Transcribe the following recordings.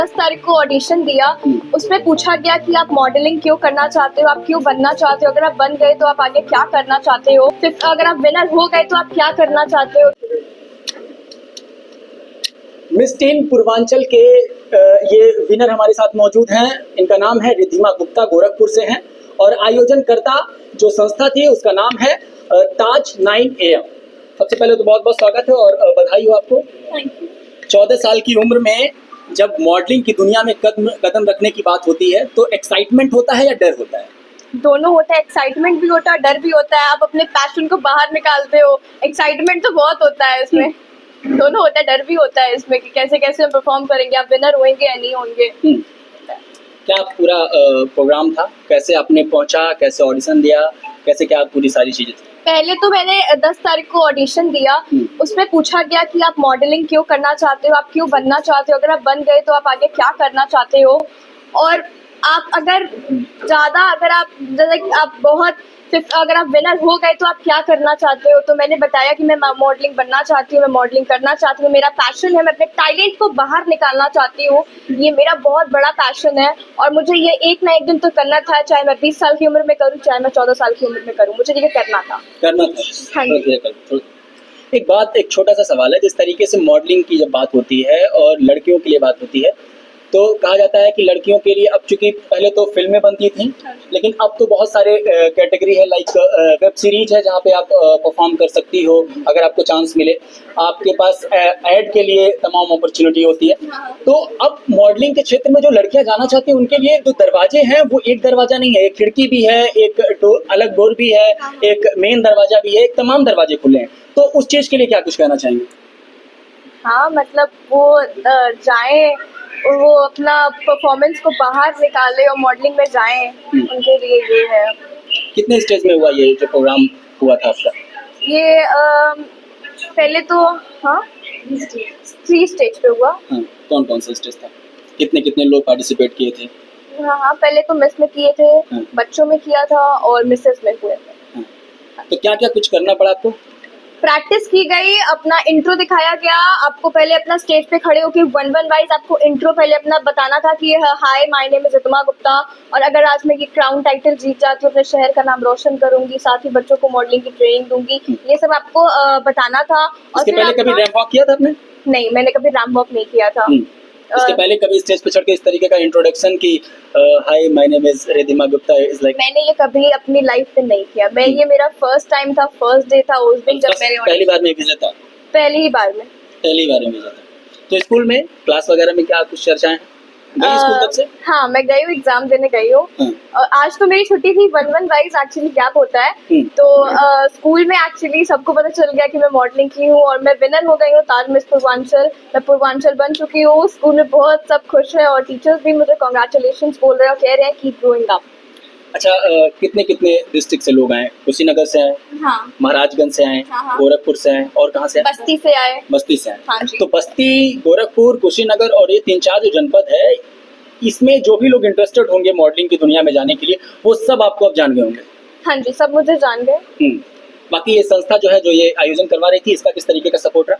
10 तारीख को ऑडिशन दिया। उसमें पूछा गया कि आप मॉडलिंग क्यों करना चाहते हो, आप क्यों बनना चाहते हो, अगर आप बन गए तो आप आगे क्या करना चाहते हो, फिर अगर आप विनर हो गए तो आप क्या करना चाहते हो। मिस टीन पूर्वांचल के ये विनर हमारे साथ मौजूद हैं। इनका नाम है रिद्धिमा गुप्ता, गोरखपुर से हैं और आयोजनकर्ता जो संस्था थी उसका नाम है ताज 9 AM। सबसे पहले तो बहुत बहुत स्वागत है और बधाई हो आपको। Thank you. 14 साल की उम्र में जब मॉडलिंग की दुनिया में कदम रखने की बात होती है तो एक्साइटमेंट होता है या डर होता है? दोनों होता है, एक्साइटमेंट भी होता है, डर भी होता है। आप अपने पैशन को बाहर निकालते हो, एक्साइटमेंट तो बहुत होता है इसमें। दोनों होता है, डर भी होता है इसमें कि कैसे कैसे हम परफॉर्म करेंगे, आप विनर होंगे या नहीं होंगे। क्या पूरा प्रोग्राम था, कैसे आपने पहुंचा, कैसे ऑडिशन दिया, कैसे क्या पूरी सारी चीजें थी? पहले तो मैंने 10 तारीख को ऑडिशन दिया। उसमें पूछा गया कि आप मॉडलिंग क्यों करना चाहते हो, आप क्यों बनना चाहते हो, अगर आप बन गए तो आप आगे क्या करना चाहते हो। और आप अगर अगर आप विनर हो गए तो आप क्या करना चाहते हो। तो मैंने बताया कि मैं मॉडलिंग बनना चाहती हूँ, मैं मॉडलिंग करना चाहती हूँ, मेरा पैशन है, मैं अपने टैलेंट को बाहर निकालना चाहती हूँ। ये मेरा बहुत बड़ा पैशन है और मुझे ये एक ना एक दिन तो करना था, चाहे मैं 20 साल की उम्र में करूँ, चाहे मैं 14 साल की उम्र में करूँ, मुझे ये करना था। हाँ जी। एक छोटा सा सवाल है, जिस तरीके से मॉडलिंग की जब बात होती है और लड़कियों के लिए बात होती है तो कहा जाता है कि लड़कियों के लिए अब चूंकि पहले तो फिल्में बनती थी लेकिन अब तो बहुत सारे कैटेगरी है, लाइक वेब सीरीज है जहाँ पे आप परफॉर्म कर सकती हो अगर आपको चांस मिले। आपके पास एड के लिए तमाम अपॉर्चुनिटी होती है। तो अब मॉडलिंग के क्षेत्र में जो लड़कियां जाना चाहती हैं उनके लिए जो दरवाजे हैं वो एक दरवाजा नहीं है, एक खिड़की भी है, एक अलग डोर भी है, एक मेन दरवाजा भी है, एक तमाम दरवाजे खुले हैं। तो उस चीज के लिए क्या कुछ कहना चाहेंगे? हाँ, मतलब वो जाएं और वो अपना परफॉर्मेंस को बाहर निकाले और मॉडलिंग में जाएं, उनके लिए ये है। कितने स्टेज में हुआ ये जो प्रोग्राम हुआ था आपका? ये पहले तो 3 स्टेज पे हुआ। कौन कौन सा स्टेज था, कितने कितने लोग पार्टिसिपेट किए थे? हाँ, पहले तो मिस में किए थे, बच्चों में किया था और मिसेस में हुए थे। तो क्या क्या कुछ करना पड़ा आपको? प्रैक्टिस की गई, अपना इंट्रो दिखाया गया। आपको पहले अपना स्टेज पे खड़े होकर वन वाइज आपको इंट्रो पहले अपना बताना था कि hi my name is Riddhima Gupta और अगर आज मैं ये क्राउन टाइटल जीत जाती हूँ अपने शहर का नाम रोशन करूंगी, साथ ही बच्चों को मॉडलिंग की ट्रेनिंग दूंगी, ये सब आपको बताना था। और इसके पहले कभी रैंप वॉक किया था आपने? नहीं, मैंने कभी रैंप वॉक नहीं किया था। इसके पहले कभी स्टेज पे चढ़ के इस तरीके का इंट्रोडक्शन की hi my name is Riddhima Gupta is like? मैंने ये कभी अपनी लाइफ में नहीं किया। ये मेरा फर्स्ट टाइम था, फर्स्ट डे था उस दिन जब मैंने पहली बार में भेजा था? पहली बार में भेजा था। तो स्कूल में क्लास वगैरह में क्या कुछ चर्चाएं गई स्कूल तक से? हाँ, मैं गई हूँ, एग्जाम देने गई हूँ। आज तो मेरी छुट्टी थी, वन वाइज एक्चुअली गैप होता है। तो स्कूल में एक्चुअली सबको पता चल गया कि मैं मॉडलिंग की हूँ और मैं विनर हो गई हूँ ताज मिस पूर्वांचल। मैं पूर्वांचल बन चुकी हूँ। स्कूल में बहुत सब खुश है और टीचर्स भी मुझे कॉन्ग्रेचुलेशन बोल रहे हैं और कह रहे हैं कीप ग्रोइंग अप। अच्छा, कितने कितने डिस्ट्रिक्ट से लोग आए? कुशीनगर से आए, हाँ, महाराजगंज से आए, गोरखपुर से आए और कहाँ से आए? बस्ती से आए। बस्ती से आए। हाँ जी। तो बस्ती, गोरखपुर, कुशीनगर और ये 3-4 जो जनपद है, इसमें जो भी लोग इंटरेस्टेड होंगे मॉडलिंग की दुनिया में जाने के लिए वो सब आपको अब जान गए होंगे। हाँ जी, सब मुझे जान गए। बाकी ये संस्था जो है जो ये आयोजन करवा रही थी, इसका किस तरीके का सपोर्ट रहा?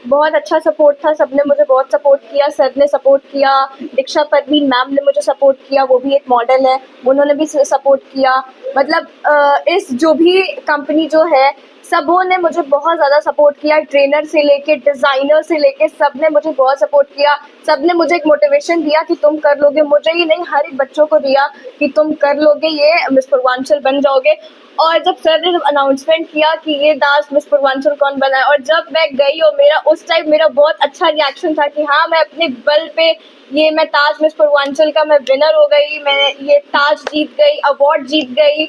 बहुत अच्छा सपोर्ट था, सबने मुझे बहुत सपोर्ट किया। सर ने सपोर्ट किया, दीक्षा परवीन मैम ने मुझे सपोर्ट किया, वो भी एक मॉडल है, उन्होंने भी सपोर्ट किया। मतलब इस जो भी कंपनी जो है सबों ने मुझे बहुत ज़्यादा सपोर्ट किया। ट्रेनर से लेके डिज़ाइनर से लेके सब ने मुझे बहुत सपोर्ट किया। सब ने मुझे एक मोटिवेशन दिया कि तुम कर लोगे। मुझे ही नहीं, हर एक बच्चों को दिया कि तुम कर लोगे, ये मिस पूर्वांचल बन जाओगे। और जब सर ने अनाउंसमेंट किया कि ये दास मिस पूर्वांचल कौन बना है और जब मैं गई और मेरा उस टाइम मेरा बहुत अच्छा रिएक्शन था कि हाँ, मैं अपने बल पे ये मैं ताज मिस पूर्वांचल का मैं विनर हो गई, मैं ये ताज जीत गई, अवार्ड जीत गई,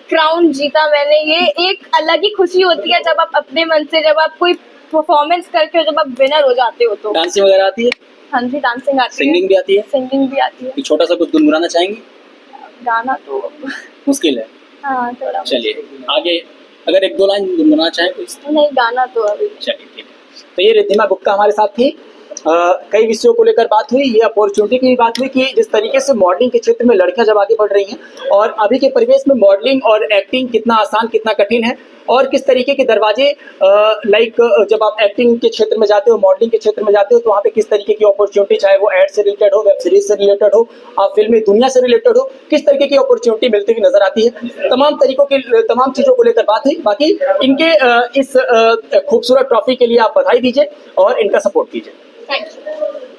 क्राउन जीता मैंने। ये एक अलग ही खुशी होती है जब आप अपने मन से, जब आप कोई परफॉर्मेंस करके जब आप विनर हो जाते हो। तो डांसिंग वगैरह आती है? हाँ जी, डांसिंग आती है। सिंगिंग भी आती है? सिंगिंग भी आती है। छोटा सा कुछ गुनगुनाना चाहेंगे? गाना तो मुश्किल है। हाँ, थोड़ा। चलिए आगे, अगर 1-2 लाइन गुनगुनाना चाहें कुछ? नहीं, गाना तो अभी। चलिए ठीक है। तो ये रिद्धिमा गुप्ता हमारे साथ थी कई विषयों को लेकर बात हुई, ये अपॉर्चुनिटी की भी बात हुई कि जिस तरीके से मॉडलिंग के क्षेत्र में लड़कियां जब आगे बढ़ रही हैं और अभी के परिवेश में मॉडलिंग और एक्टिंग कितना आसान कितना कठिन है और किस तरीके के दरवाजे जब आप एक्टिंग के क्षेत्र में जाते हो, मॉडलिंग के क्षेत्र में जाते हो तो वहाँ पे किस तरीके की अपॉर्चुनिटी, चाहे वो एड से रिलेटेड हो, वेब सीरीज से रिलेटेड हो, आप फिल्मी दुनिया से रिलेटेड हो, किस तरीके की अपॉर्चुनिटी मिलती हुई नजर आती है। तमाम चीजों को लेकर बात हुई। बाकी इनके इस खूबसूरत ट्रॉफी के लिए आप बधाई दीजिए और इनका सपोर्ट कीजिए। Thank you.